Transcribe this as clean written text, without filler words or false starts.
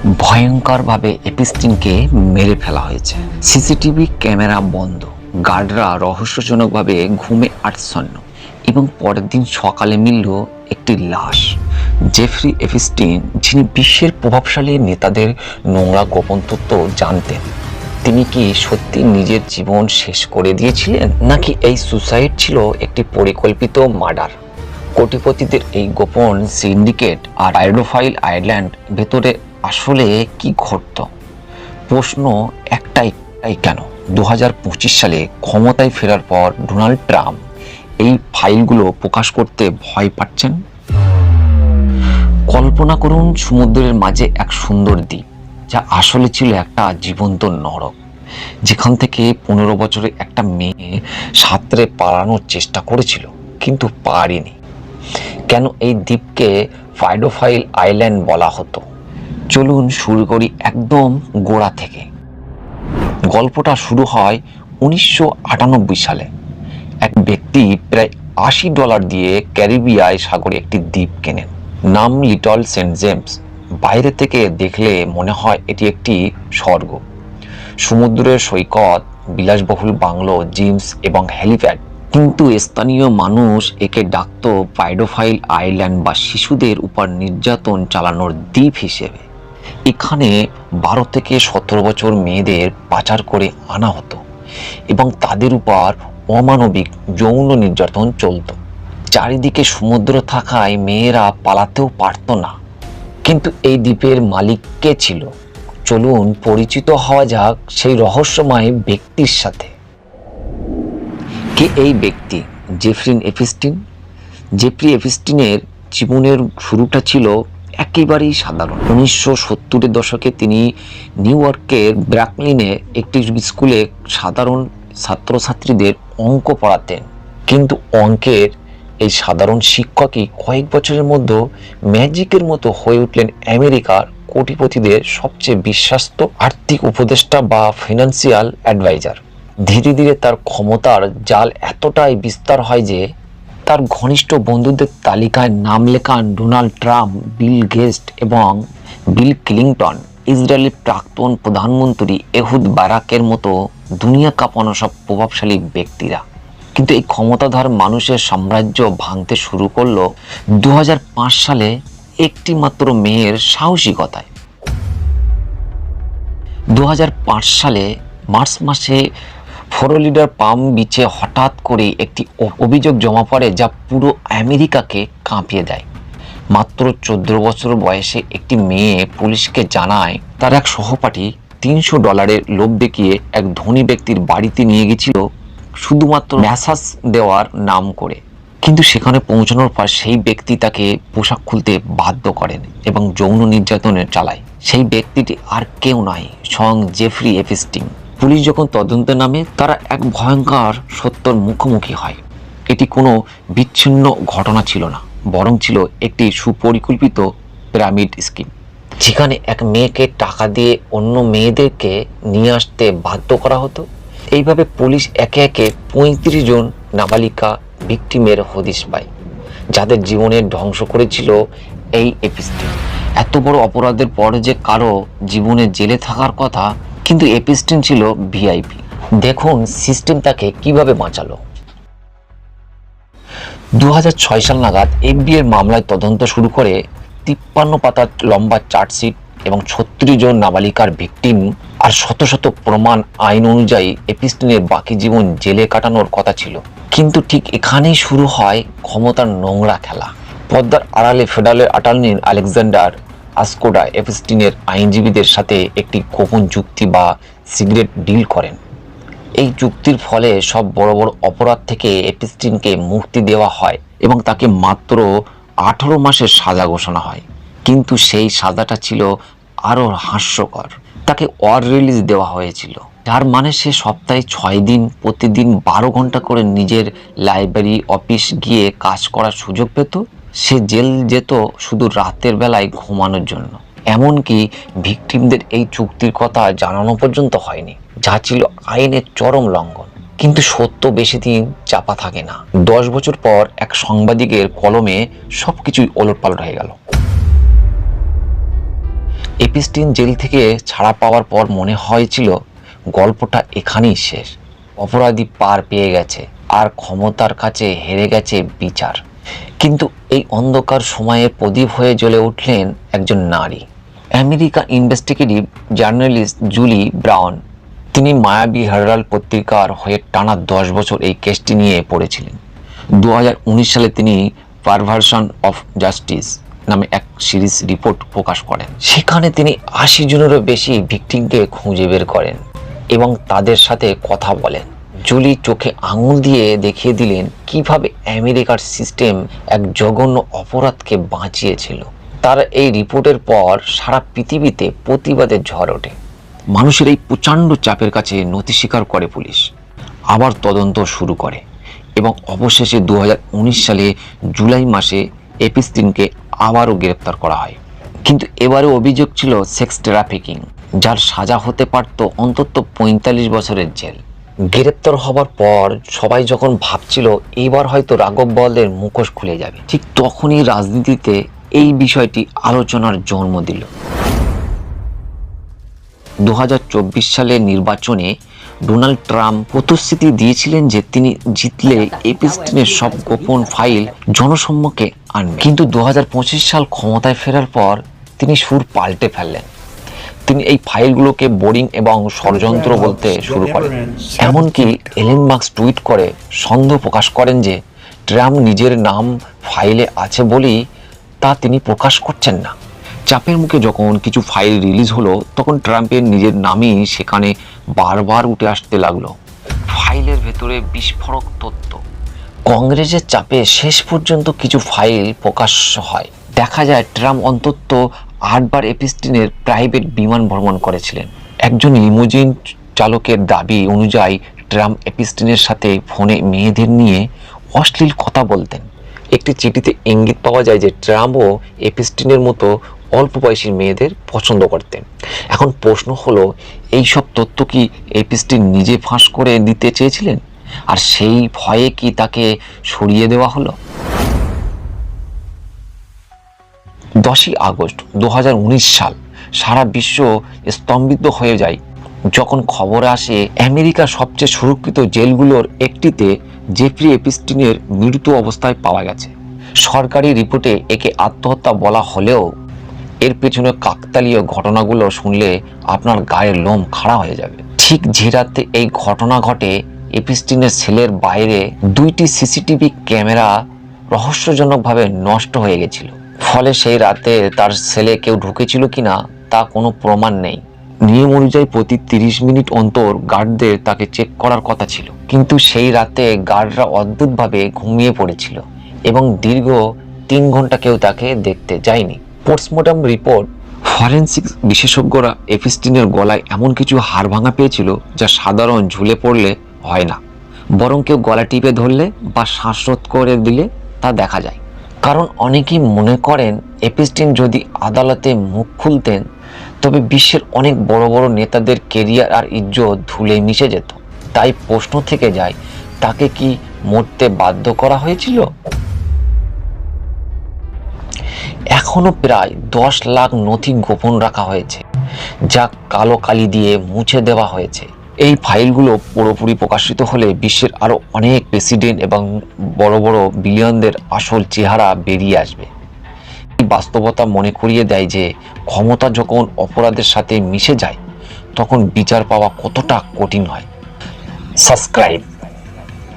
ভয়ঙ্করভাবে এপিস্টিনকে মেরে ফেলা হয়েছে। সিসিটিভি ক্যামেরা বন্ধ, গার্ডরা রহস্যজনকভাবে ঘুমে আচ্ছন্ন এবং পরের দিন সকালে মিলল একটি লাশ। জেফরি এপিস্টিন, যিনি বিশ্বের প্রভাবশালী নেতাদের নোংরা গোপন তথ্য জানতেন, তিনি কি সত্যি নিজের জীবন শেষ করে দিয়েছিলেন, নাকি এই সুসাইড ছিল একটি পরিকল্পিত মার্ডার? কোটিপতিদের এই গোপন সিন্ডিকেট আর পাইডোফাইল আইল্যান্ড ভেতরে আসলে কি ঘটত? প্রশ্ন একটাই, কেন 2025 সালে ক্ষমতায় ফেরার পর ডোনাল্ড ট্রাম্প এই ফাইলগুলো প্রকাশ করতে ভয় পাচ্ছেন? কল্পনা করুন সমুদ্রের মাঝে এক সুন্দর দ্বীপ, যা আসলে ছিল একটা জীবন্ত নরক, যেখান থেকে 15 বছরের একটা মেয়ে সাঁতরে পালানোর চেষ্টা করেছিল কিন্তু পারেনি। কেন এই দ্বীপকে পাইডোফাইল আইল্যান্ড বলা হতো? চলুন শুরু করি একদম গোড়া থেকে। গল্পটা শুরু হয় 1998 সালে। এক ব্যক্তি প্রায় $80 দিয়ে ক্যারিবিয়ায় সাগরে একটি দ্বীপ কেনেন, নাম লিটল সেন্ট জেমস। বাইরে থেকে দেখলে মনে হয় এটি একটি স্বর্গ। সমুদ্রের সৈকত, বিলাসবহুল বাংলো, জিমস এবং হেলিপ্যাড। কিন্তু স্থানীয় মানুষ একে ডাকত পাইডোফাইল আইল্যান্ড বা শিশুদের উপর নির্যাতন চালানোর দ্বীপ হিসেবে। এখানে 12 থেকে 17 বছর মেয়েদের পাচার করে আনা হতো এবং তাদের উপর অমানবিক যৌন নির্যাতন চলত। চারিদিকে সমুদ্র থাকায় মেয়েরা পালাতেও পারত না। কিন্তু এই দ্বীপের মালিক কে ছিল? চলুন পরিচিত হওয়া যাক সেই রহস্যময় ব্যক্তির সাথে। কে এই ব্যক্তি? জেফরি এপিস্টিন। জেফরি এপিস্টিনের জীবনের শুরুটা ছিল একেবারেই সাধারণ। 1970-এর দশকে তিনি নিউ ইয়র্কের ব্রুকলিনে একটি স্কুলে সাধারণ ছাত্রছাত্রীদের অঙ্ক পড়াতেন। কিন্তু অঙ্কের এই সাধারণ শিক্ষকই কয়েক বছরের মধ্যে ম্যাজিকের মতো হয়ে উঠলেন আমেরিকার কোটিপতিদের সবচেয়ে বিশ্বস্ত আর্থিক উপদেষ্টা বা ফিনান্সিয়াল অ্যাডভাইজার। ধীরে ধীরে তার ক্ষমতার জাল এতটাই বিস্তার হয় যে তার ঘনিষ্ঠ বন্ধুদের তালিকায় নাম লেখান ডোনাল্ড ট্রাম্প, বিল গেটস এবং বিল ক্লিনটন, ইসরায়েলের প্রাক্তন প্রধানমন্ত্রী এহুদ বারাকের মতো দুনিয়া কাঁপানো সব প্রভাবশালী ব্যক্তিরা। কিন্তু এই ক্ষমতাধর মানুষের সাম্রাজ্য ভাঙতে শুরু করলো 2005 সালে একটি মাত্র মেয়ের সাহসিকতায়। 2005 সালে মার্চ মাসে ফ্লোরিডার পাম বিচে হঠাৎ করে একটি অভিযোগ জমা পড়ে, যা পুরো আমেরিকাকে কাঁপিয়ে দেয়। মাত্র 14 বছর বয়সে একটি মেয়ে পুলিশকে জানায় তার এক সহপাঠী $300 লোভ দেখিয়ে এক ধনী ব্যক্তির বাড়িতে নিয়ে গেছিল শুধুমাত্র ম্যাসাজ দেওয়ার নাম করে। কিন্তু সেখানে পৌঁছানোর পর সেই ব্যক্তি তাকে পোশাক খুলতে বাধ্য করেন এবং যৌন নির্যাতনের চালায়। সেই ব্যক্তিটি আর কেউ নয়, স্বয়ং জেফরি এপিস্টিন। পুলিশ যখন তদন্তে নামে, তারা এক ভয়ঙ্কর সত্যর মুখোমুখি হয়। এটি কোনো বিচ্ছিন্ন ঘটনা ছিল না, বরং ছিল একটি সুপরিকল্পিত পিরামিড স্কিম, যেখানে এক মেয়েকে টাকা দিয়ে অন্য মেয়েদেরকে নিয়ে আসতে বাধ্য করা হতো। এইভাবে পুলিশ একে একে 35 জন নাবালিকা ভিকটিমের হদিশ পায়, যাদের জীবনের ধ্বংস করেছিল এই এপিস্টিন। এত বড় অপরাধের পর যে কারো জীবনে জেলে থাকার কথা, কিন্তু এপিস্টিন ছিল ভিআইপি। দেখুন সিস্টেম তাকে কিভাবে বাঁচালো। 2006 সাল নাগাদ এফবিআই মামলায় তদন্ত শুরু করে। 53 পাতা লম্বা চার্জশিট এবং 36 জন নাবালিকার ভিকটিম আর শত শত প্রমাণ। আইন অনুযায়ী এপিস্টিনের বাকি জীবন জেলে কাটানোর কথা ছিল। কিন্তু ঠিক এখানেই শুরু হয় ক্ষমতার নোংরা খেলা। পর্দার আড়ালে ফেডারেল অ্যাটর্নি আলেকজান্ডার আসকোডা এপিস্টিনের আইনজীবীদের সাথে একটি গোপন চুক্তি বা সিক্রেট ডিল করেন। এই চুক্তির ফলে সব বড় বড় অপরাধ থেকে এপিস্টিনকে মুক্তি দেওয়া হয় এবং তাকে মাত্র 18 মাসের সাজা ঘোষণা হয়। কিন্তু সেই সাজাটা ছিল আরও হাস্যকর। তাকে ওয়ার রিলিজ দেওয়া হয়েছিল, যার মানে সে সপ্তাহে 6 দিন প্রতিদিন 12 ঘন্টা করে নিজের লাইব্রেরি অফিস গিয়ে কাজ করার সুযোগ পেত। সে জেল যেত শুধু রাতের বেলায় ঘুমানোর জন্য। এমনকি ভিকটিমদের এই চুক্তির কথা জানানো পর্যন্ত হয়নি, যা ছিল আইনের চরম লঙ্ঘন। কিন্তু সত্য বেশি দিন চাপা থাকে না। 10 বছর পর এক সাংবাদিকের কলমে সবকিছুই ওলটপালট হয়ে গেল। এপিস্টিন জেল থেকে ছাড়া পাওয়ার পর মনে হয়েছিল গল্পটা এখানেই শেষ। অপরাধী পার পেয়ে গেছে আর ক্ষমতার কাছে হেরে গেছে বিচার। কিন্তু এই অন্ধকার সময়ে প্রদীপ হয়ে জ্বলে উঠলেন একজন নারী, American investigative journalist Julie Brown. তিনি মায়াবী হেরাল্ড পত্রিকার হয়ে টানা 10 বছর এই কেসটি নিয়ে পড়েছিলেন। 2019 সালে তিনি পারভার্সন অফ জাস্টিস নামে এক সিরিজ রিপোর্ট প্রকাশ করেন। সেখানে তিনি 80 জনেরও বেশি ভিকটিমকে খুঁজে বের করেন এবং তাদের সাথে কথা বলেন। জুলি চোখে আঙুল দিয়ে দেখিয়ে দিলেন কিভাবে আমেরিকার সিস্টেম এক জঘন্য অপরাধকে বাঁচিয়েছিল। তার এই রিপোর্টের পর সারা পৃথিবীতে প্রতিবাদের ঝড় ওঠে। মানুষের এই প্রচণ্ড চাপের কাছে নথি স্বীকার করে পুলিশ, আবার তদন্ত শুরু করে এবং অবশেষে 2019 সালে জুলাই মাসে এপিস্টিনকে আবারও গ্রেপ্তার করা হয়। কিন্তু এবারে অভিযোগ ছিল সেক্স ট্রাফিকিং, যার সাজা হতে পারত অন্তত 45 বছরের জেল। গ্রেপ্তার হবার পর সবাই যখন ভাবছিল এবার হয়তো রাঘব বোয়ালদের মুখোশ খুলে যাবে, ঠিক তখনই রাজনীতিতে এই বিষয়টি আলোচনার জন্ম দিল। 2024 সালের নির্বাচনে ডোনাল্ড ট্রাম্প প্রতিশ্রুতি দিয়েছিলেন যে তিনি জিতলে এপিস্টিনের সব গোপন ফাইল জনসম্মুখে আনবেন। কিন্তু 2025 সাল ক্ষমতায় ফেরার পর তিনি সুর পাল্টে ফেললেন। তিনি এই ফাইলগুলোকে বোরিং এবং ষড়যন্ত্র বলতে শুরু করেন। এমনকি এলেন মাস্ক টুইট করে সন্দেহ প্রকাশ করেন যে ট্রাম্প নিজের নাম ফাইলে আছে বলেই তা তিনি প্রকাশ করছেন না। চাপের মুখে যখন কিছু ফাইল রিলিজ হলো তখন ট্রাম্পের নিজের নামই সেখানে বারবার উঠে আসতে লাগলো। ফাইলের ভেতরে বিস্ফোরক তথ্য। কংগ্রেসের চাপে শেষ পর্যন্ত কিছু ফাইল প্রকাশ্য হয়। দেখা যায় ট্রাম্প অন্তত 8 বার এপিস্টিনের প্রাইভেট বিমান ভ্রমণ করেছিলেন। একজন লিমুজিন চালকের দাবি অনুযায়ী ট্রাম্প এপিস্টিনের সাথে ফোনে মেয়েদের নিয়ে অশ্লীল কথা বলতেন। একটি চিঠিতে ইঙ্গিত পাওয়া যায় যে ট্রাম্পও এপিস্টিনের মতো অল্প বয়সী মেয়েদের পছন্দ করতেন। এখন প্রশ্ন হলো, এই সব তথ্য কি এপিস্টিন নিজে ফাঁস করে দিতে চেয়েছিলেন, আর সেই ভয়ে কি তাকে সরিয়ে দেওয়া হলো? 10 আগস্ট 2019 সাল সারা বিশ্ব স্তম্ভিত হয়ে যায় যখন খবর আসে আমেরিকার সবচেয়ে সুরক্ষিত জেলগুলোর একটিতে জেফ্রি এপিস্টিনের মৃত অবস্থায় পাওয়া গেছে। সরকারি রিপোর্টে একে আত্মহত্যা বলা হলেও এর পেছনে কাকতালীয় ঘটনাগুলো শুনলে আপনার গায়ের লোম খাড়া হয়ে যাবে। ঠিক যে রাতে এই ঘটনা ঘটে, এপিস্টিনের সেলের বাইরে 2টি সিসিটিভি ক্যামেরা রহস্যজনকভাবে নষ্ট হয়ে গেছিল। ফলে সেই রাতে তার সেলে কেউ ঢুকেছিল কিনা তা কোনো প্রমাণ নেই। নিয়ম অনুযায়ী প্রতি 30 মিনিট অন্তর গার্ডদের তাকে চেক করার কথা ছিল, কিন্তু সেই রাতে গার্ডরা অদ্ভুতভাবে ঘুমিয়ে পড়েছিল এবং দীর্ঘ 3 ঘন্টা কেউ তাকে দেখতে যায়নি। Postmortem report. ফরেনসিক বিশেষজ্ঞরা এপিস্টিনের গলায় এমন কিছু হাড় ভাঙা পেয়েছিল যা সাধারণ ঝুলে পড়লে হয় না, বরং কেউ গলা টিপে ধরলে বা শ্বাসরোধ করে দিলে তা দেখা যায়। কারণ অনেকেই মনে করেন এপিস্টিন যদি আদালতে মুখ খুলতেন তবে বিশ্বের অনেক বড় বড় নেতাদের কেরিয়ার আর ইজ্জত ধুলে মিশে যেত। তাই প্রশ্ন থেকে যায়, তাকে কি মরতে বাধ্য করা হয়েছিল? এখনো প্রায় 10 লাখ নথি গোপন রাখা হয়েছে, যা কালো কালি দিয়ে মুছে দেওয়া হয়েছে। এই ফাইলগুলো পুরোপুরি প্রকাশিত হলে বিশ্বের আরো অনেক প্রেসিডেন্ট এবং বড় বড় বিলিয়নদের আসল চেহারা বেরিয়ে আসবে। এই বাস্তবতা মনে করিয়ে দেয় যে ক্ষমতা যখন অপরাধের সাথে মিশে যায় তখন বিচার পাওয়া কতটা কঠিন হয়। সাবস্ক্রাইব।